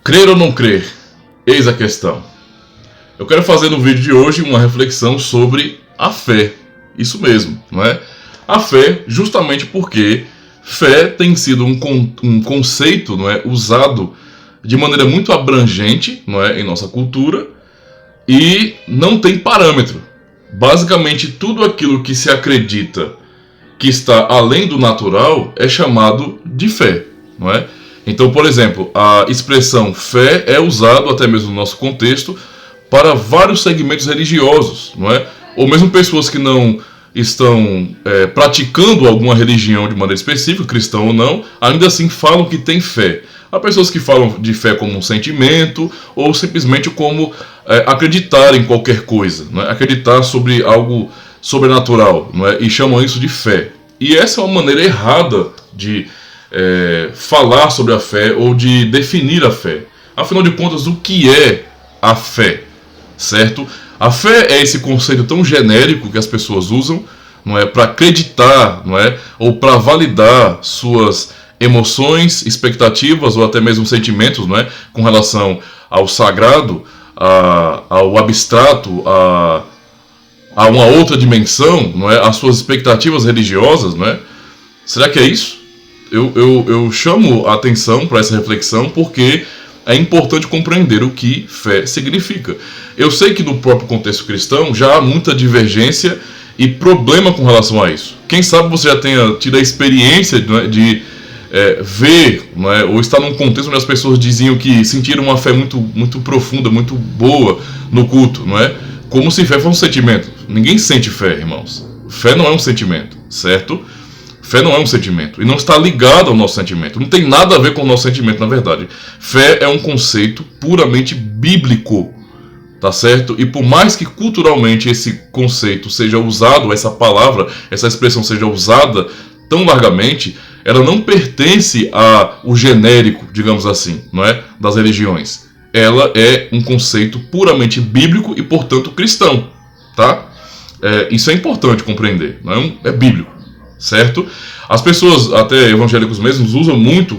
Crer ou não crer? Eis a questão. Eu quero fazer no vídeo de hoje uma reflexão sobre a fé. Isso mesmo, não é? A fé, justamente porque fé tem sido um conceito, não é, usado de maneira muito abrangente, não é, em nossa cultura, e não tem parâmetro. Basicamente, tudo aquilo que se acredita que está além do natural é chamado de fé, não é? Então, por exemplo, a expressão fé é usado até mesmo no nosso contexto para vários segmentos religiosos, não é? Ou mesmo pessoas que não estão praticando alguma religião de maneira específica, cristão ou não, ainda assim falam que tem fé. Há pessoas que falam de fé como um sentimento ou simplesmente como acreditar em qualquer coisa, não é? Acreditar sobre algo sobrenatural, não é? E chamam isso de fé. E essa é uma maneira errada de falar sobre a fé ou de definir a fé. Afinal de contas, o que é a fé? Certo? A fé é esse conceito tão genérico que as pessoas usam, não é, para acreditar, não é, ou para validar suas emoções, expectativas ou até mesmo sentimentos, não é, com relação ao sagrado, ao abstrato, a uma outra dimensão, não é, as suas expectativas religiosas, não é? Será que é isso? Eu chamo a atenção para essa reflexão porque é importante compreender o que fé significa. Eu sei que no próprio contexto cristão já há muita divergência e problema com relação a isso. Quem sabe você já tenha tido a experiência de ver, não é, ou estar num contexto onde as pessoas diziam que sentiram uma fé muito, muito profunda, muito boa no culto, não é? Como se fé fosse um sentimento. Ninguém sente fé, irmãos. Fé não é um sentimento, certo? Fé não é um sentimento e não está ligado ao nosso sentimento. Não tem nada a ver com o nosso sentimento, na verdade. Fé é um conceito puramente bíblico, tá certo? E por mais que culturalmente esse conceito seja usado, essa palavra, essa expressão seja usada tão largamente, ela não pertence ao genérico, digamos assim, não é, das religiões. Ela é um conceito puramente bíblico e, portanto, cristão, tá? Isso é importante compreender, não é bíblico. Certo? As pessoas, até evangélicos mesmos, usam muito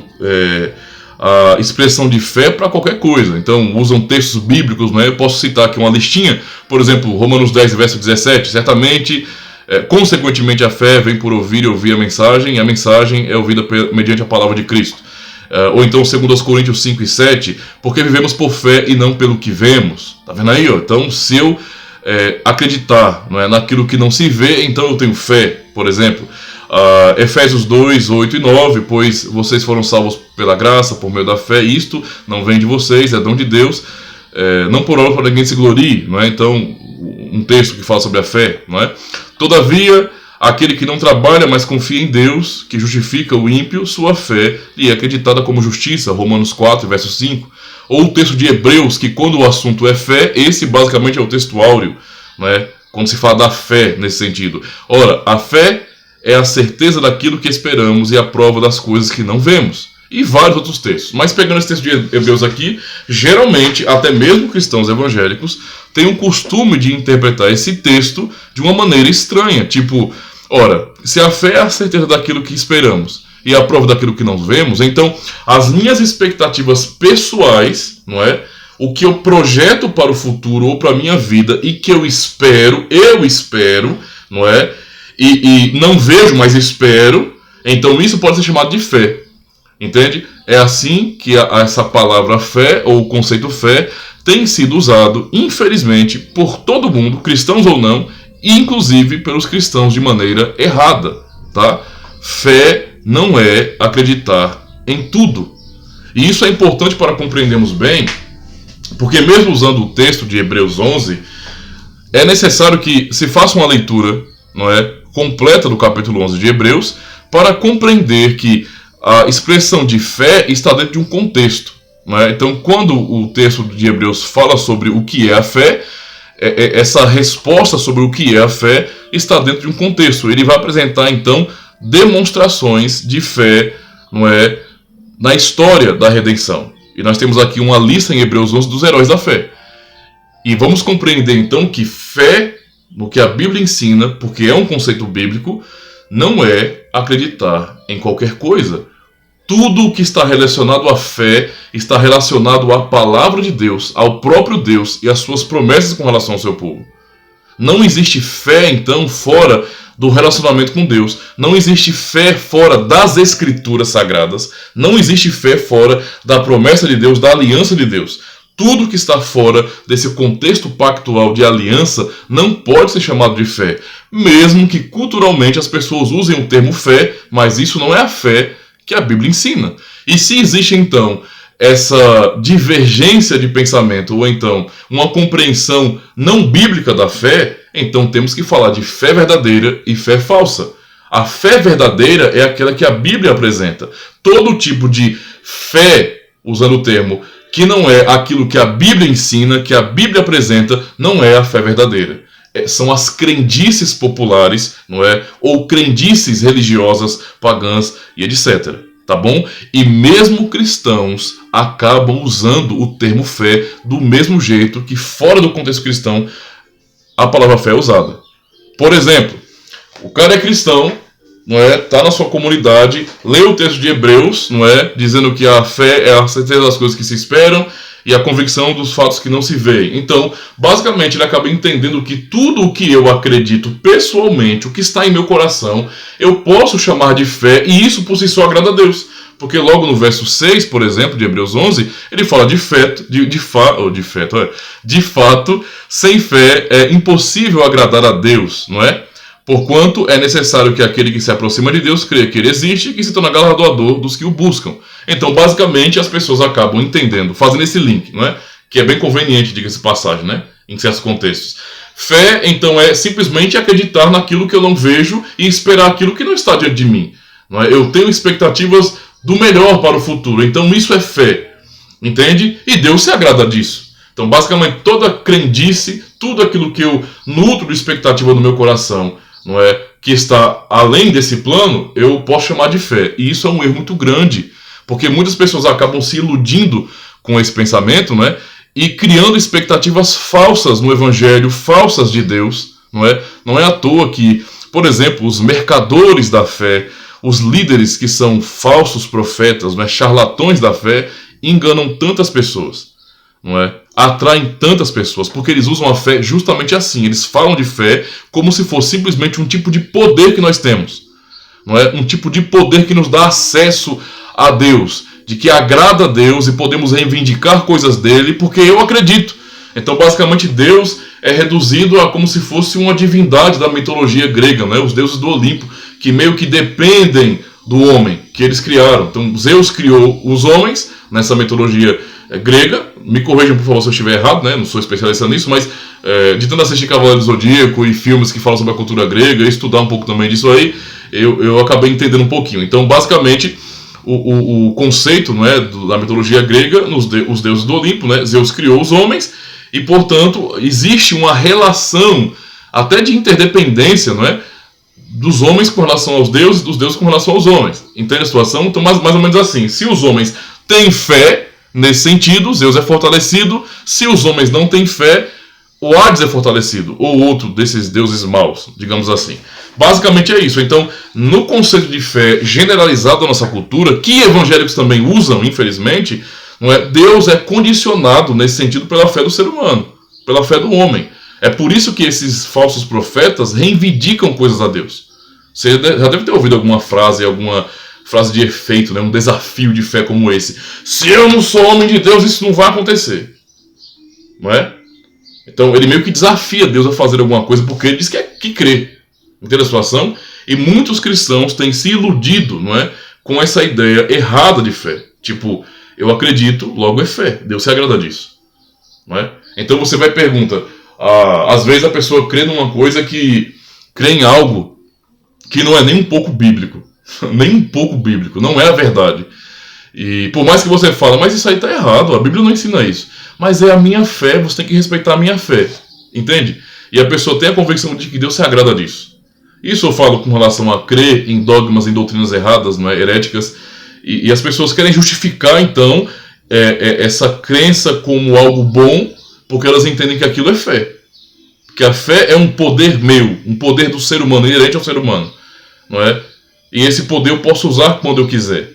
a expressão de fé para qualquer coisa. Então, usam textos bíblicos, né? Eu posso citar aqui uma listinha, por exemplo, Romanos 10, verso 17. Certamente, consequentemente, a fé vem por ouvir e ouvir a mensagem, e a mensagem é ouvida mediante a palavra de Cristo. Ou então, 2 Coríntios 5 e 7, porque vivemos por fé e não pelo que vemos. Tá vendo aí? Ó? Então, se eu acreditar, não é, naquilo que não se vê, então eu tenho fé, por exemplo. Efésios 2, 8 e 9, pois vocês foram salvos pela graça, por meio da fé, isto não vem de vocês, é dom de Deus, não por obra para ninguém se glorie, não é? Então, um texto que fala sobre a fé, não é? Todavia, aquele que não trabalha, mas confia em Deus, que justifica o ímpio, sua fé lhe é acreditada como justiça, Romanos 4, verso 5. Ou o texto de Hebreus, que quando o assunto é fé, esse basicamente é o texto áureo, não é? Quando se fala da fé nesse sentido. Ora, a fé é a certeza daquilo que esperamos e a prova das coisas que não vemos. E vários outros textos. Mas pegando esse texto de Hebreus aqui, geralmente, até mesmo cristãos evangélicos, têm o costume de interpretar esse texto de uma maneira estranha. Tipo, ora, se a fé é a certeza daquilo que esperamos e a prova daquilo que não vemos, então as minhas expectativas pessoais, não é? O que eu projeto para o futuro ou para a minha vida e que eu espero, não é? E não vejo, mas espero, então isso pode ser chamado de fé, entende? É assim que essa palavra fé, ou o conceito fé, tem sido usado, infelizmente, por todo mundo, cristãos ou não, e inclusive pelos cristãos de maneira errada, tá? Fé não é acreditar em tudo. E isso é importante para compreendermos bem, porque mesmo usando o texto de Hebreus 11, é necessário que se faça uma leitura, não é, completa do capítulo 11 de Hebreus, para compreender que a expressão de fé está dentro de um contexto, não é? Então, quando o texto de Hebreus fala sobre o que é a fé, essa resposta sobre o que é a fé está dentro de um contexto. Ele vai apresentar, então, demonstrações de fé, não é, na história da redenção. E nós temos aqui uma lista em Hebreus 11 dos heróis da fé. E vamos compreender, então, que fé, no que a Bíblia ensina, porque é um conceito bíblico, não é acreditar em qualquer coisa. Tudo o que está relacionado à fé está relacionado à palavra de Deus, ao próprio Deus e às suas promessas com relação ao seu povo. Não existe fé, então, fora do relacionamento com Deus. Não existe fé fora das escrituras sagradas. Não existe fé fora da promessa de Deus, da aliança de Deus. Tudo que está fora desse contexto pactual de aliança não pode ser chamado de fé. Mesmo que culturalmente as pessoas usem o termo fé, mas isso não é a fé que a Bíblia ensina. E se existe então essa divergência de pensamento, ou então uma compreensão não bíblica da fé, então temos que falar de fé verdadeira e fé falsa. A fé verdadeira é aquela que a Bíblia apresenta. Todo tipo de fé, usando o termo, que não é aquilo que a Bíblia ensina, que a Bíblia apresenta, não é a fé verdadeira. São as crendices populares, não é? Ou crendices religiosas, pagãs e etc. Tá bom? E mesmo cristãos acabam usando o termo fé do mesmo jeito que fora do contexto cristão a palavra fé é usada. Por exemplo, o cara é cristão, não é? Tá na sua comunidade, lê o texto de Hebreus, não é? Dizendo que a fé é a certeza das coisas que se esperam e a convicção dos fatos que não se veem. Então, basicamente, ele acaba entendendo que tudo o que eu acredito pessoalmente, o que está em meu coração, eu posso chamar de fé, e isso por si só agrada a Deus. Porque logo no verso 6, por exemplo, de Hebreus 11, ele fala de fato, sem fé é impossível agradar a Deus, não é? Porquanto é necessário que aquele que se aproxima de Deus creia que ele existe e que se torna galardoador dos que o buscam. Então, basicamente, as pessoas acabam entendendo, fazendo esse link, não é? Que é bem conveniente, diga-se de passagem, né? Em certos contextos. Fé, então, é simplesmente acreditar naquilo que eu não vejo e esperar aquilo que não está diante de mim. Não é? Eu tenho expectativas do melhor para o futuro, então isso é fé. Entende? E Deus se agrada disso. Então, basicamente, toda crendice, tudo aquilo que eu nutro de expectativa no meu coração, não é, que está além desse plano, eu posso chamar de fé. E isso é um erro muito grande, porque muitas pessoas acabam se iludindo com esse pensamento, não é, e criando expectativas falsas no evangelho, falsas de Deus, não é? Não é à toa que, por exemplo, os mercadores da fé, os líderes que são falsos profetas, não é, charlatões da fé, enganam tantas pessoas, não é? Atraem tantas pessoas, porque eles usam a fé justamente assim. Eles falam de fé como se fosse simplesmente um tipo de poder que nós temos, não é? Um tipo de poder que nos dá acesso a Deus, de que agrada a Deus e podemos reivindicar coisas dele porque eu acredito. Então, basicamente, Deus é reduzido a como se fosse uma divindade da mitologia grega, né? Os deuses do Olimpo, que meio que dependem do homem que eles criaram. Então, Zeus criou os homens nessa mitologia grega. Me corrijam, por favor, se eu estiver errado, né? Não sou especialista nisso, mas de tanto assistir Cavaleiro do Zodíaco e filmes que falam sobre a cultura grega, e estudar um pouco também disso aí, eu acabei entendendo um pouquinho. Então, basicamente, o conceito, não é, da mitologia grega, os deuses do Olimpo, né? Zeus criou os homens e, portanto, existe uma relação até de interdependência, não é, dos homens com relação aos deuses, dos deuses com relação aos homens. Entende a situação? Então, mais ou menos assim. Se os homens têm fé, nesse sentido, Zeus é fortalecido. Se os homens não têm fé, o Hades é fortalecido, ou outro desses deuses maus, digamos assim. Basicamente é isso. Então, no conceito de fé generalizado da nossa cultura, que evangélicos também usam, infelizmente, não é? Deus é condicionado nesse sentido pela fé do ser humano, pela fé do homem. É por isso que esses falsos profetas reivindicam coisas a Deus. Você já deve ter ouvido alguma frase de efeito, né? Um desafio de fé como esse. Se eu não sou homem de Deus, isso não vai acontecer. Não é? Então ele meio que desafia Deus a fazer alguma coisa porque ele diz que crê. Entende a situação? E muitos cristãos têm se iludido, não é, com essa ideia errada de fé. Tipo, eu acredito, logo é fé. Deus se agrada disso. Não é? Então você vai e pergunta, às vezes a pessoa crê numa coisa crê em algo que não é nem um pouco bíblico. Nem um pouco bíblico, não é a verdade. E por mais que você fale, mas isso aí está errado, a Bíblia não ensina isso. Mas é a minha fé, você tem que respeitar a minha fé. Entende? E a pessoa tem a convicção de que Deus se agrada disso. Isso eu falo com relação a crer em dogmas, em doutrinas erradas, não é, heréticas. E as pessoas querem justificar, então, essa crença como algo bom, porque elas entendem que aquilo é fé. Que a fé é um poder meu, um poder do ser humano, inerente ao ser humano. Não é? E esse poder eu posso usar quando eu quiser.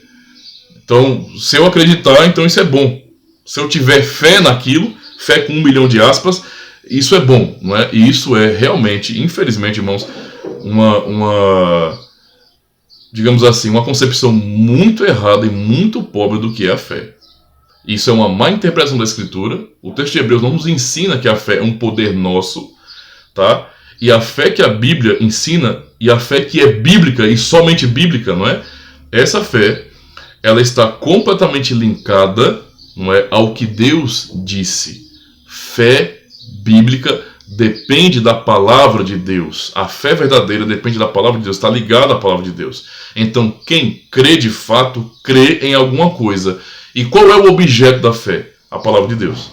Então, se eu acreditar, então isso é bom. Se eu tiver fé naquilo, fé com 1 milhão de aspas, isso é bom, não é? E isso é realmente, infelizmente, irmãos, digamos assim, uma concepção muito errada e muito pobre do que é a fé. Isso é uma má interpretação da Escritura. O texto de Hebreus não nos ensina que a fé é um poder nosso, tá? E a fé que a Bíblia ensina, e a fé que é bíblica e somente bíblica, não é? Essa fé, ela está completamente linkada, não é, ao que Deus disse. Fé bíblica depende da palavra de Deus. A fé verdadeira depende da palavra de Deus, está ligada à palavra de Deus. Então, quem crê de fato, crê em alguma coisa. E qual é o objeto da fé? A palavra de Deus.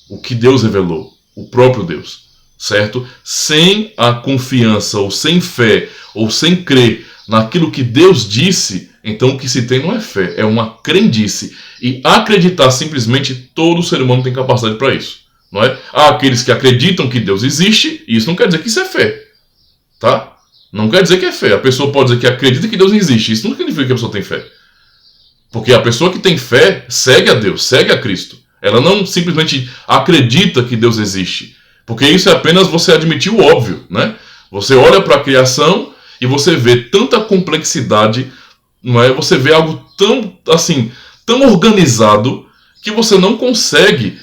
O que Deus revelou, o próprio Deus, certo? Sem a confiança, ou sem fé, ou sem crer naquilo que Deus disse, então o que se tem não é fé, é uma crendice. E acreditar simplesmente, todo ser humano tem capacidade para isso, não é? Há aqueles que acreditam que Deus existe, e isso não quer dizer que isso é fé, tá? Não quer dizer que é fé. A pessoa pode dizer que acredita que Deus existe, isso não significa que a pessoa tem fé. Porque a pessoa que tem fé segue a Deus, segue a Cristo. Ela não simplesmente acredita que Deus existe. Porque isso é apenas você admitir o óbvio, né? Você olha para a criação e você vê tanta complexidade, não é? Você vê algo tão organizado que você não consegue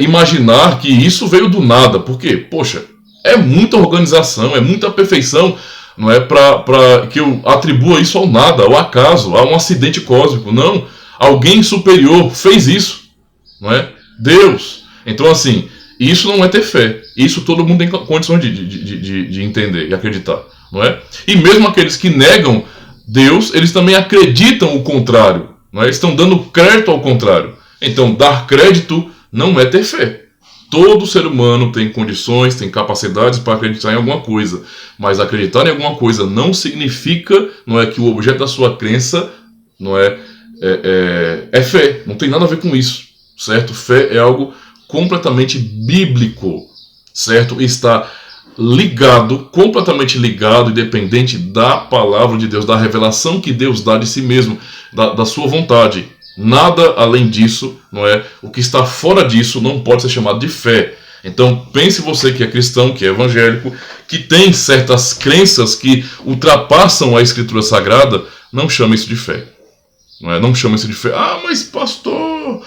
imaginar que isso veio do nada. Porque, poxa, é muita organização, é muita perfeição. Não é para que eu atribua isso ao nada, ao acaso, a um acidente cósmico. Não, alguém superior fez isso, não é? Deus. Então, assim, isso não é ter fé. Isso todo mundo tem condições de entender e acreditar, não é? E mesmo aqueles que negam Deus, eles também acreditam o contrário, não é? Eles estão dando crédito ao contrário. Então, dar crédito não é ter fé. Todo ser humano tem condições, tem capacidades para acreditar em alguma coisa. Mas acreditar em alguma coisa não significa, não é, que o objeto da sua crença não é fé. Não tem nada a ver com isso, certo? Fé é algo completamente bíblico, certo? Está ligado, completamente ligado e dependente da palavra de Deus, da revelação que Deus dá de si mesmo, da sua vontade. Nada além disso, não é? O que está fora disso não pode ser chamado de fé. Então pense você que é cristão, que é evangélico, que tem certas crenças que ultrapassam a Escritura Sagrada, não chame isso de fé. Não é? Não chame isso de fé. Ah, mas pastor,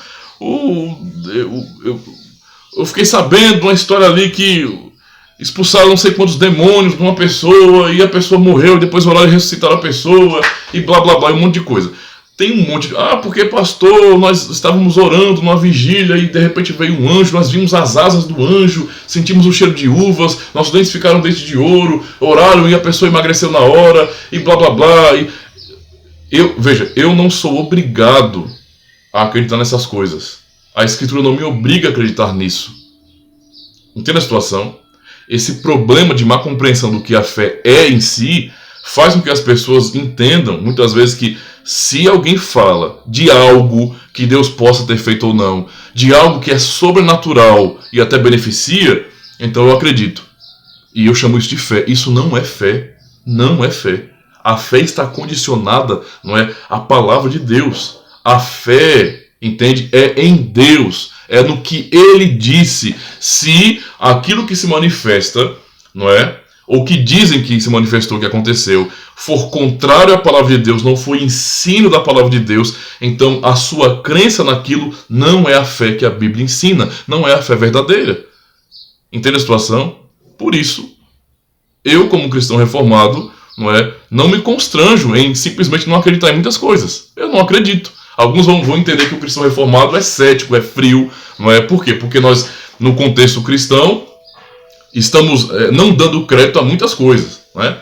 eu fiquei sabendo de uma história ali que expulsaram não sei quantos demônios de uma pessoa e a pessoa morreu, e depois oraram e ressuscitaram a pessoa e blá blá blá, um monte de coisa. Tem um monte de... Ah, porque pastor, nós estávamos orando numa vigília e de repente veio um anjo, nós vimos as asas do anjo, sentimos o cheiro de uvas, nossos dentes ficaram dentes de ouro, oraram e a pessoa emagreceu na hora e blá blá blá. Veja, eu não sou obrigado a acreditar nessas coisas. A Escritura não me obriga a acreditar nisso. Entende a situação? Esse problema de má compreensão do que a fé é em si faz com que as pessoas entendam, muitas vezes, que se alguém fala de algo que Deus possa ter feito ou não, de algo que é sobrenatural e até beneficia, então eu acredito. E eu chamo isso de fé. Isso não é fé. Não é fé. A fé está condicionada, não é, à palavra de Deus. A fé, entende, é em Deus. É no que Ele disse. Se aquilo que se manifesta, não é, ou que dizem que se manifestou, que aconteceu, for contrário à palavra de Deus, não for ensino da palavra de Deus, então a sua crença naquilo não é a fé que a Bíblia ensina, não é a fé verdadeira. Entende a situação? Por isso, eu como cristão reformado, não me constranjo em simplesmente não acreditar em muitas coisas. Eu não acredito. Alguns vão entender que o cristão reformado é cético, é frio, não é? Por quê? Porque nós, no contexto cristão, estamos não dando crédito a muitas coisas, não é?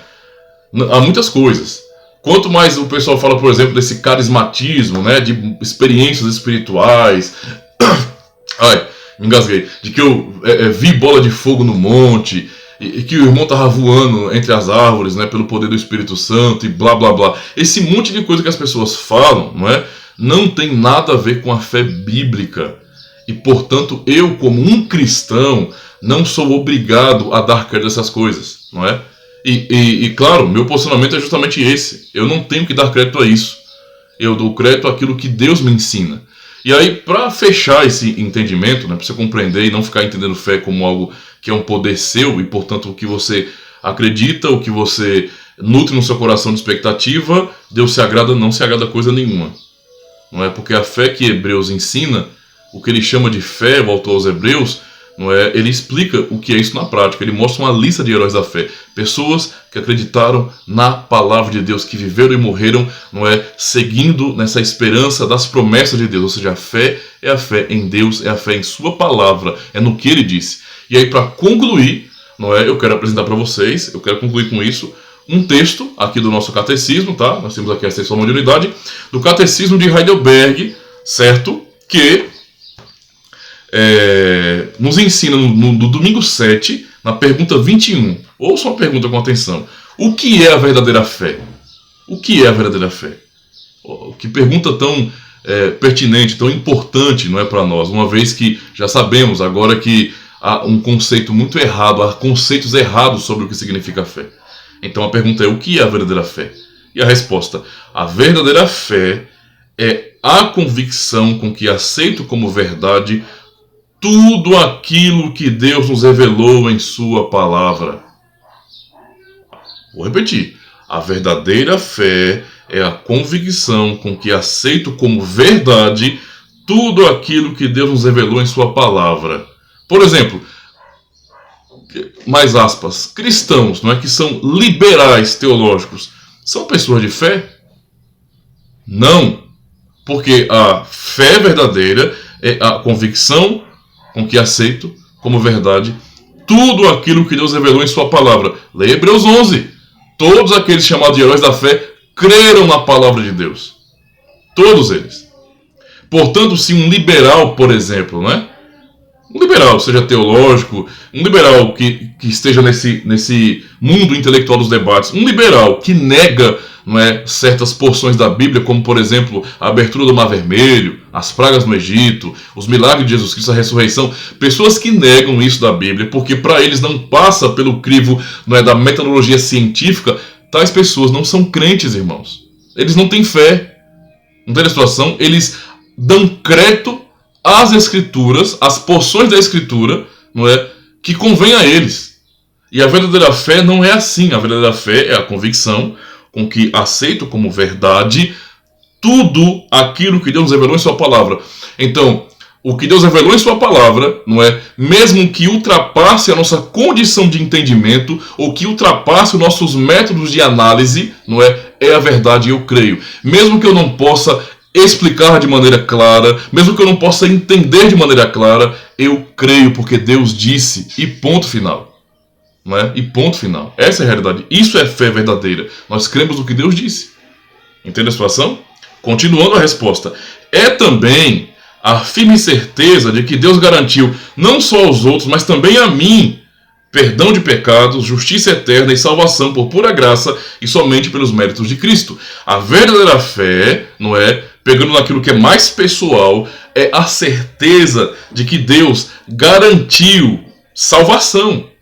Há muitas coisas. Quanto mais o pessoal fala, por exemplo, desse carismatismo, né, de experiências espirituais, me engasguei, de que eu vi bola de fogo no monte, e que o irmão estava voando entre as árvores, né, pelo poder do Espírito Santo, e blá blá blá. Esse monte de coisa que as pessoas falam, não tem nada a ver com a fé bíblica. E, portanto, eu, como um cristão, não sou obrigado a dar crédito a essas coisas, não é? E claro, meu posicionamento é justamente esse. Eu não tenho que dar crédito a isso. eu dou crédito àquilo que Deus me ensina. E aí, para fechar esse entendimento, né, para você compreender e não ficar entendendo fé como algo que é um poder seu e, portanto, o que você acredita, o que você nutre no seu coração de expectativa, Deus se agrada, não se agrada coisa nenhuma. Não é? Porque a fé que Hebreus ensina, o que ele chama de fé, o autor aos Hebreus, não é? Ele explica o que é isso na prática. Ele mostra uma lista de heróis da fé. Pessoas que acreditaram na palavra de Deus, que viveram e morreram, não é? Seguindo nessa esperança das promessas de Deus. Ou seja, a fé é a fé em Deus, é a fé em sua palavra, é no que ele disse. E aí, para concluir, não é? Eu quero apresentar para vocês, eu quero concluir com isso, um texto aqui do nosso catecismo, tá? Nós temos aqui a extensão de unidade, do catecismo de Heidelberg, certo? Que nos ensina no domingo 7, na pergunta 21. Ouça uma pergunta com atenção. O que é a verdadeira fé? O que é a verdadeira fé? Que pergunta tão pertinente, tão importante, não é, para nós, uma vez que já sabemos agora que há um conceito muito errado, há conceitos errados sobre o que significa fé. Então a pergunta é: o que é a verdadeira fé? E a resposta: a verdadeira fé é a convicção com que aceito como verdade tudo aquilo que Deus nos revelou em sua palavra. Vou repetir. A verdadeira fé é a convicção com que aceito como verdade tudo aquilo que Deus nos revelou em sua palavra. Por exemplo, mais aspas, cristãos, não é, que são liberais teológicos, são pessoas de fé? Não. Porque a fé verdadeira é a convicção com que aceito como verdade tudo aquilo que Deus revelou em sua palavra. Leia Hebreus 11. Todos aqueles chamados de heróis da fé creram na palavra de Deus. Todos eles. Portanto, se um liberal, por exemplo, né? Um liberal, seja teológico, um liberal que esteja nesse mundo intelectual dos debates, um liberal que nega, não é, certas porções da Bíblia, como por exemplo a abertura do Mar Vermelho, as pragas no Egito, os milagres de Jesus Cristo, a ressurreição, pessoas que negam isso da Bíblia porque para eles não passa pelo crivo, não é, da metodologia científica, tais pessoas não são crentes, irmãos. Eles não têm fé. Não tem a situação, eles dão crédito às escrituras, às porções da escritura, não é, que convém a eles. E a verdadeira fé não é assim. A verdadeira fé é a convicção com que aceito como verdade tudo aquilo que Deus revelou em sua palavra. Então, o que Deus revelou em sua palavra, não é, mesmo que ultrapasse a nossa condição de entendimento, ou que ultrapasse os nossos métodos de análise, não é a verdade, eu creio. Mesmo que eu não possa explicar de maneira clara, mesmo que eu não possa entender de maneira clara, eu creio porque Deus disse, e ponto final. Não é? E ponto final. Essa é a realidade. Isso é fé verdadeira. Nós cremos no que Deus disse. Entende a situação? Continuando a resposta. É também a firme certeza de que Deus garantiu não só aos outros, mas também a mim, perdão de pecados, justiça eterna e salvação por pura graça e somente pelos méritos de Cristo. A verdadeira fé, não é, pegando naquilo que é mais pessoal, é a certeza de que Deus garantiu salvação.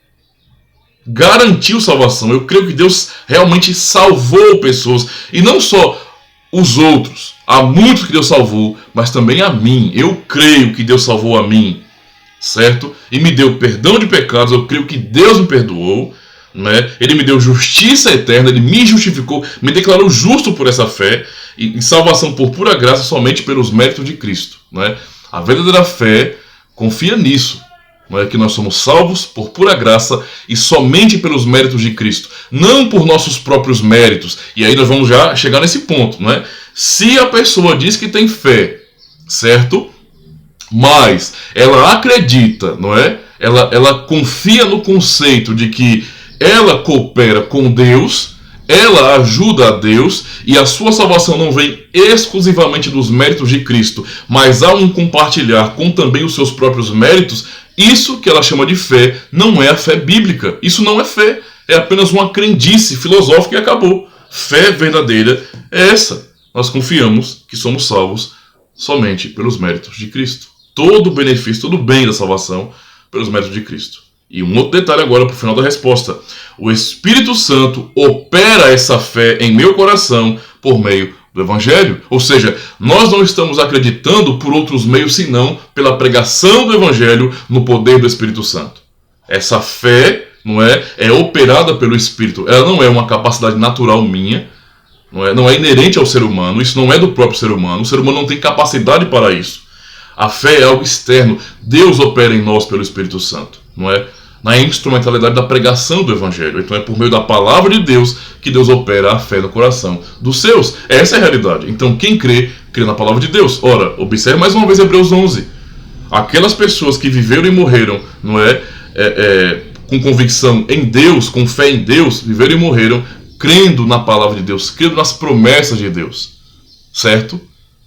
Garantiu salvação. Eu creio que Deus realmente salvou pessoas. E não só os outros. Há muitos que Deus salvou, mas também a mim. Eu creio que Deus salvou a mim. Certo? E me deu perdão de pecados. Eu creio que Deus me perdoou. Né? Ele me deu justiça eterna. Ele me justificou. Me declarou justo por essa fé. E salvação por pura graça somente pelos méritos de Cristo. Né? A verdadeira fé confia nisso. Não é que nós somos salvos por pura graça e somente pelos méritos de Cristo, não por nossos próprios méritos. E aí nós vamos já chegar nesse ponto, não é? Se a pessoa diz que tem fé, certo? Mas ela acredita, não é? Ela confia no conceito de que ela coopera com Deus, ela ajuda a Deus e a sua salvação não vem exclusivamente dos méritos de Cristo, mas há um compartilhar com também os seus próprios méritos. Isso que ela chama de fé não é a fé bíblica. Isso não é fé. É apenas uma crendice filosófica e acabou. Fé verdadeira é essa. Nós confiamos que somos salvos somente pelos méritos de Cristo. Todo o benefício, todo o bem da salvação pelos méritos de Cristo. E um outro detalhe agora para o final da resposta. O Espírito Santo opera essa fé em meu coração por meio do Evangelho. Ou seja, nós não estamos acreditando por outros meios senão pela pregação do Evangelho no poder do Espírito Santo. Essa fé, não é operada pelo Espírito. Ela não é uma capacidade natural minha, não é inerente ao ser humano, isso não é do próprio ser humano. O ser humano não tem capacidade para isso. A fé é algo externo. Deus opera em nós pelo Espírito Santo, não é? Na instrumentalidade da pregação do Evangelho. Então é por meio da palavra de Deus que Deus opera a fé no coração dos seus. Essa é a realidade. Então quem crê, crê na palavra de Deus. Ora, observe mais uma vez Hebreus 11. Aquelas pessoas que viveram e morreram, não é? Com convicção em Deus, com fé em Deus, viveram e morreram crendo na palavra de Deus, crendo nas promessas de Deus. Certo?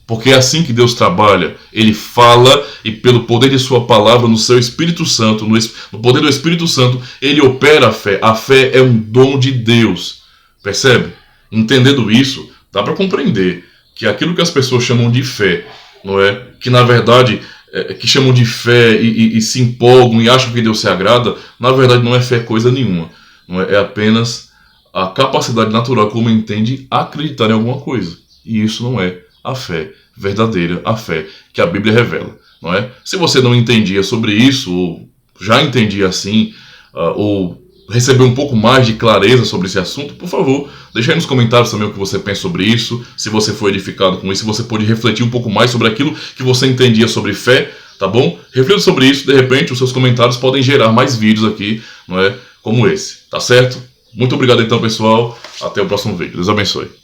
Porque é assim que Deus trabalha. Ele fala e pelo poder de sua palavra, no seu Espírito Santo, no poder do Espírito Santo, ele opera a fé. A fé é um dom de Deus. Percebe? Entendendo isso, dá para compreender que aquilo que as pessoas chamam de fé, não é? Que na verdade, que chamam de fé e se empolgam e acham que Deus se agrada, na verdade não é fé coisa nenhuma. Não é? É apenas a capacidade natural como entende acreditar em alguma coisa. E isso não é a fé verdadeira, a fé que a Bíblia revela, não é? Se você não entendia sobre isso, ou já entendia assim, ou recebeu um pouco mais de clareza sobre esse assunto, por favor, deixe aí nos comentários também o que você pensa sobre isso, se você foi edificado com isso, se você pode refletir um pouco mais sobre aquilo que você entendia sobre fé, tá bom? Reflita sobre isso, de repente os seus comentários podem gerar mais vídeos aqui, não é? Como esse, tá certo? Muito obrigado então, pessoal, até o próximo vídeo, Deus abençoe.